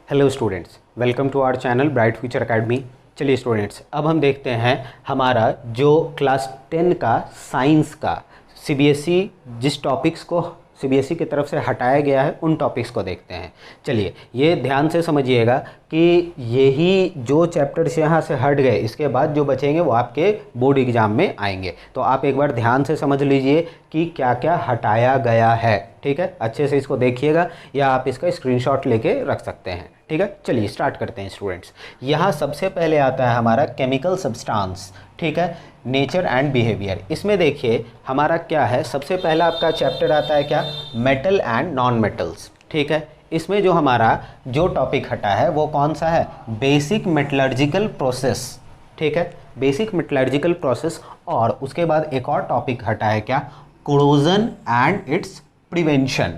Hello students, welcome to our channel bright future academy. चलिए students, अब हम देखते हैं हमारा जो क्लास 10 का साइंस का सीबीएसई जिस टॉपिक्स को सीबीएसई की तरफ से हटाया गया है उन टॉपिक्स को देखते हैं। चलिए ये ध्यान से समझिएगा कि यही जो चैप्टर्स यहाँ से हट गए, इसके बाद जो बचेंगे वो आपके बोर्ड एग्ज़ाम में आएंगे। तो आप एक बार ध्यान से समझ लीजिए कि क्या क्या हटाया गया है। ठीक है, अच्छे से इसको देखिएगा या आप इसका स्क्रीनशॉट लेके रख सकते हैं। ठीक है, चलिए स्टार्ट करते हैं स्टूडेंट्स। यहाँ सबसे पहले आता है हमारा केमिकल सब्सटेंस। ठीक है, नेचर एंड बिहेवियर। इसमें देखिए हमारा क्या है, सबसे पहला आपका चैप्टर आता है क्या, मेटल एंड नॉन मेटल्स। ठीक है, इसमें जो हमारा जो टॉपिक हटा है वो कौन सा है, बेसिक मेटलर्जिकल प्रोसेस। ठीक है, बेसिक मेटलर्जिकल प्रोसेस। और उसके बाद एक और टॉपिक हटा है क्या, कोरोजन एंड इट्स प्रिवेंशन।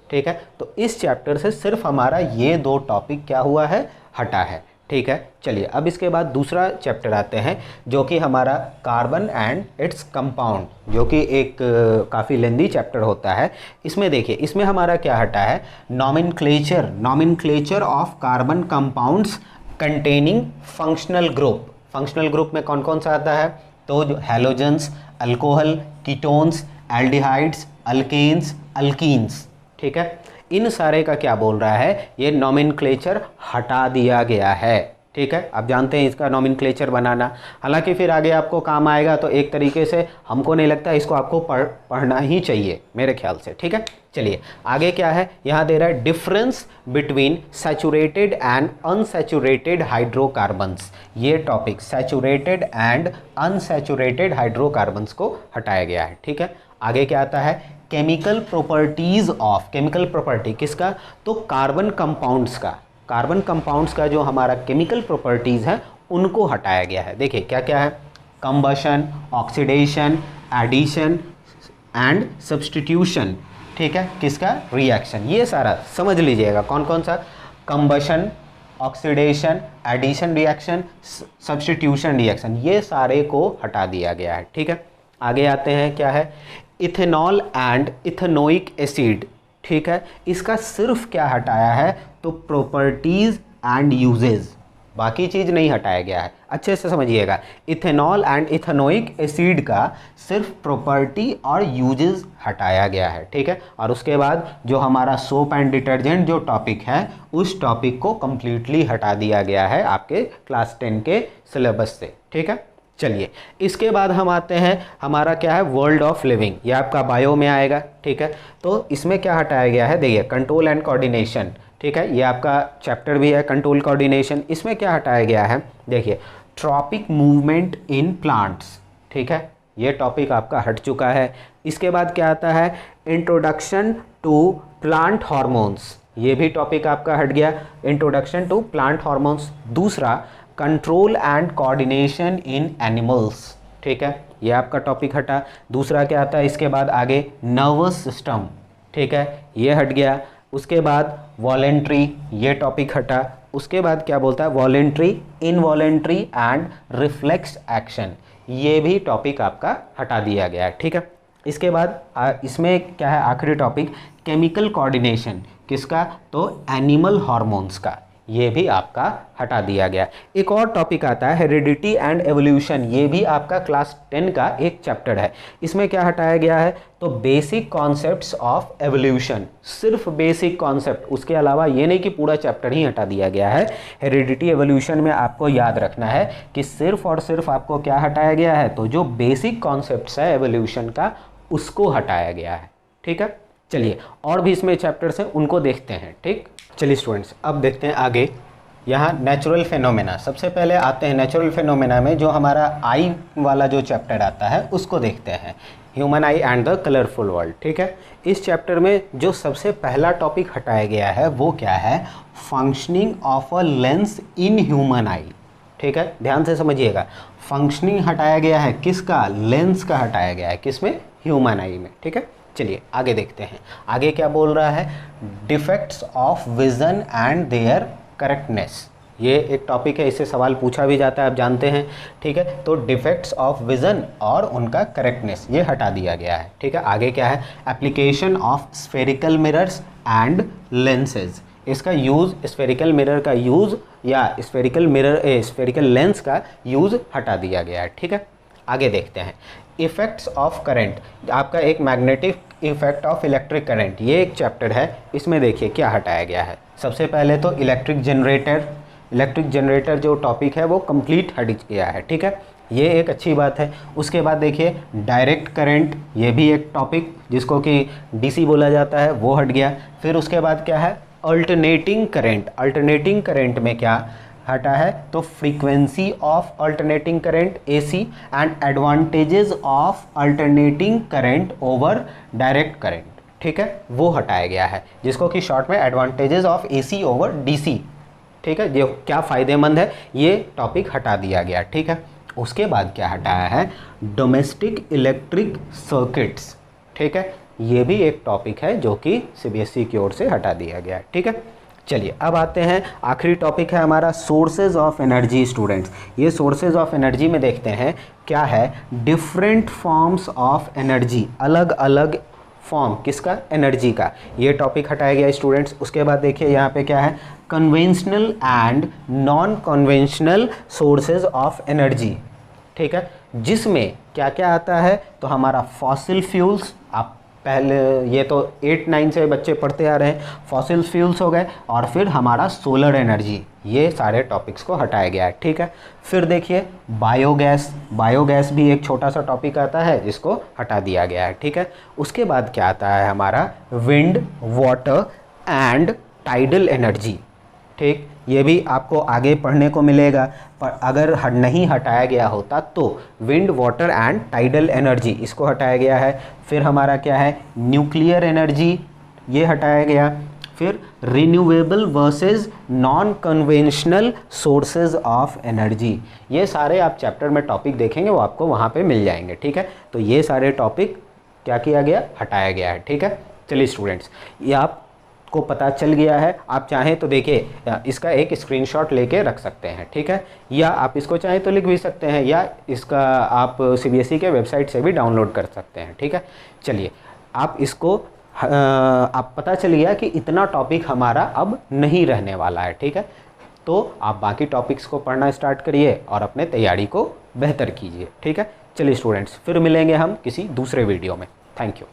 ठीक है, तो इस चैप्टर से सिर्फ हमारा ये दो टॉपिक क्या हुआ है, हटा है। ठीक है, चलिए अब इसके बाद दूसरा चैप्टर आते हैं जो कि हमारा कार्बन एंड इट्स कंपाउंड, जो कि एक काफ़ी लेंदी चैप्टर होता है। इसमें देखिए, इसमें हमारा क्या हटा है, nomenclature of carbon compounds containing functional group. Functional group में कौन कौन सा आता है, तो जो halogens, alcohol, ketones, aldehydes, alkanes, alkenes. ठीक है, इन सारे का क्या बोल रहा है, ये नॉमेनक्लेचर हटा दिया गया है। ठीक है, आप जानते हैं इसका नॉमेनक्लेचर बनाना, हालांकि फिर आगे आपको काम आएगा, तो एक तरीके से हमको नहीं लगता इसको आपको पढ़ना ही चाहिए मेरे ख्याल से। ठीक है, चलिए आगे क्या है, यहाँ दे रहा है difference between saturated and unsaturated hydrocarbons. ये topic saturated and unsaturated hydrocarbons को हटाया गया है। ठीक है, आगे क्या आता है, chemical properties of, chemical property किसका, तो कार्बन कंपाउंड्स का। कार्बन कंपाउंड्स का जो हमारा केमिकल प्रॉपर्टीज है उनको हटाया गया है। देखिए क्या क्या है, combustion, oxidation, addition and substitution. ठीक है, किसका, रिएक्शन। ये सारा समझ लीजिएगा, कौन कौन सा, combustion, oxidation, addition reaction, substitution reaction, ये सारे को हटा दिया गया है। ठीक है, आगे आते हैं क्या है, इथेनॉल एंड इथेनोइक एसिड। ठीक है, इसका सिर्फ क्या हटाया है, तो प्रॉपर्टीज एंड यूजेज, बाकी चीज़ नहीं हटाया गया है। अच्छे से समझिएगा, इथेनॉल एंड इथेनोइक एसिड का सिर्फ प्रॉपर्टी और यूजेज हटाया गया है। ठीक है, और उसके बाद जो हमारा सोप एंड डिटर्जेंट जो टॉपिक है, उस टॉपिक को कंप्लीटली हटा दिया गया है आपके क्लास 10 के सिलेबस से। ठीक है, चलिए इसके बाद हम आते हैं, हमारा क्या है, वर्ल्ड ऑफ लिविंग। ये आपका बायो में आएगा। ठीक है, तो इसमें क्या हटाया गया है, देखिए कंट्रोल एंड कोऑर्डिनेशन। ठीक है, ये आपका चैप्टर भी है कंट्रोल कोऑर्डिनेशन। इसमें क्या हटाया गया है, देखिए ट्रॉपिक मूवमेंट इन प्लांट्स। ठीक है, ये टॉपिक आपका हट चुका है। इसके बाद क्या आता है, इंट्रोडक्शन टू प्लांट हार्मोन्स। ये भी टॉपिक आपका हट गया, इंट्रोडक्शन टू प्लांट हार्मोन्स। दूसरा, control and coordination in animals. ठीक है, ये आपका टॉपिक हटा। दूसरा क्या आता है इसके बाद आगे, नर्वस सिस्टम। ठीक है, ये हट गया। उसके बाद वॉलेंट्री, ये टॉपिक हटा। उसके बाद क्या बोलता है, voluntary, involuntary and reflex action, ये भी टॉपिक आपका हटा दिया गया है। ठीक है, इसके बाद इसमें क्या है, आखिरी टॉपिक, केमिकल कोऑर्डिनेशन, किसका, तो एनिमल हार्मोन्स का, ये भी आपका हटा दिया गया। एक और टॉपिक आता है हेरिडिटी एंड एवोल्यूशन, ये भी आपका क्लास 10 का एक चैप्टर है। इसमें क्या हटाया गया है, तो बेसिक कॉन्सेप्ट्स ऑफ एवोल्यूशन, सिर्फ बेसिक कॉन्सेप्ट, उसके अलावा ये नहीं कि पूरा चैप्टर ही हटा दिया गया है। हेरिडिटी एवोल्यूशन में आपको याद रखना है कि सिर्फ और सिर्फ आपको क्या हटाया गया है, तो जो बेसिक कॉन्सेप्ट्स है एवोल्यूशन का, उसको हटाया गया है। ठीक है, चलिए और भी इसमें चैप्टर्स हैं, उनको देखते हैं। ठीक, चलिए स्टूडेंट्स अब देखते हैं आगे, यहाँ नेचुरल फेनोमेना। सबसे पहले आते हैं नेचुरल फेनोमेना में, जो हमारा आई वाला जो चैप्टर आता है उसको देखते हैं, human I and the colourful world. ठीक है, इस चैप्टर में जो सबसे पहला टॉपिक हटाया गया है वो क्या है, functioning of a lens in human आई। ठीक है, ध्यान से समझिएगा, फंक्शनिंग हटाया गया है, किसका, लेंस का हटाया गया है, किसमें, ह्यूमन आई में। ठीक है, चलिए आगे देखते हैं, आगे क्या बोल रहा है, defects of vision and their correctness. ये एक टॉपिक है, इससे सवाल पूछा भी जाता है, आप जानते हैं। ठीक है, तो डिफेक्ट्स ऑफ विजन और उनका करेक्टनेस ये हटा दिया गया है। ठीक है, आगे क्या है, application of spherical mirrors and lenses, इसका यूज़, स्फेरिकल मिरर का यूज़ या स्फेरिकल लेंस का यूज़ हटा दिया गया है। ठीक है, आगे देखते हैं। इफ़ेक्ट्स ऑफ करंट, आपका एक magnetic effect of electric current, ये एक चैप्टर है। इसमें देखिए क्या हटाया गया है। सबसे पहले तो इलेक्ट्रिक जनरेटर जो टॉपिक है वो कंप्लीट हट गया है। ठीक है, ये एक अच्छी बात है। उसके बाद देखिए डायरेक्ट करंट, ये भी एक टॉपिक जिसको कि डीसी बोला जाता है, वो हट गया। फिर उसके बाद क्या है, अल्टरनेटिंग करंट में क्या हटा है, तो frequency of alternating current AC and advantages of alternating current over direct current. ठीक है, वो हटाया गया है, जिसको कि शॉर्ट में advantages of AC over DC. ठीक है, ये क्या फ़ायदेमंद है, ये टॉपिक हटा दिया गया। ठीक है, उसके बाद क्या हटाया है, डोमेस्टिक इलेक्ट्रिक सर्किट्स। ठीक है, ये भी एक टॉपिक है जो कि सीबीएसई की ओर से हटा दिया गया है। ठीक है, चलिए अब आते हैं, आखिरी टॉपिक है हमारा सोर्सेज ऑफ एनर्जी। स्टूडेंट्स, ये सोर्सेज ऑफ एनर्जी में देखते हैं क्या है, डिफरेंट फॉर्म्स ऑफ एनर्जी, अलग अलग फॉर्म किसका, एनर्जी का, ये टॉपिक हटाया गया स्टूडेंट्स। उसके बाद देखिए यहाँ पे क्या है, conventional and non conventional sources of energy. ठीक है, जिसमें क्या क्या आता है, तो हमारा फॉसिल फ्यूल्स, आप पहले ये तो 8-9 से बच्चे पढ़ते आ रहे हैं, फॉसिल फ्यूल्स हो गए, और फिर हमारा सोलर एनर्जी, ये सारे टॉपिक्स को हटाया गया है। ठीक है, फिर देखिए बायोगैस भी एक छोटा सा टॉपिक आता है जिसको हटा दिया गया है। ठीक है, उसके बाद क्या आता है हमारा, wind, water and tidal energy. ठीक, ये भी आपको आगे पढ़ने को मिलेगा, पर अगर नहीं हटाया गया होता तो wind, water and tidal energy, इसको हटाया गया है। फिर हमारा क्या है, न्यूक्लियर एनर्जी, ये हटाया गया। फिर renewable versus non conventional sources of energy, ये सारे आप चैप्टर में टॉपिक देखेंगे, वो आपको वहाँ पे मिल जाएंगे। ठीक है, तो ये सारे टॉपिक क्या किया गया, हटाया गया है। ठीक है, चलिए स्टूडेंट्स, ये आप को पता चल गया है। आप चाहें तो देखिए इसका एक स्क्रीनशॉट लेके रख सकते हैं। ठीक है, या आप इसको चाहें तो लिख भी सकते हैं, या इसका आप सीबीएसई के वेबसाइट से भी डाउनलोड कर सकते हैं। ठीक है, चलिए आप इसको आप पता चल गया कि इतना टॉपिक हमारा अब नहीं रहने वाला है। ठीक है, तो आप बाकी टॉपिक्स को पढ़ना स्टार्ट करिए और अपने तैयारी को बेहतर कीजिए। ठीक है, चलिए स्टूडेंट्स, फिर मिलेंगे हम किसी दूसरे वीडियो में। Thank you.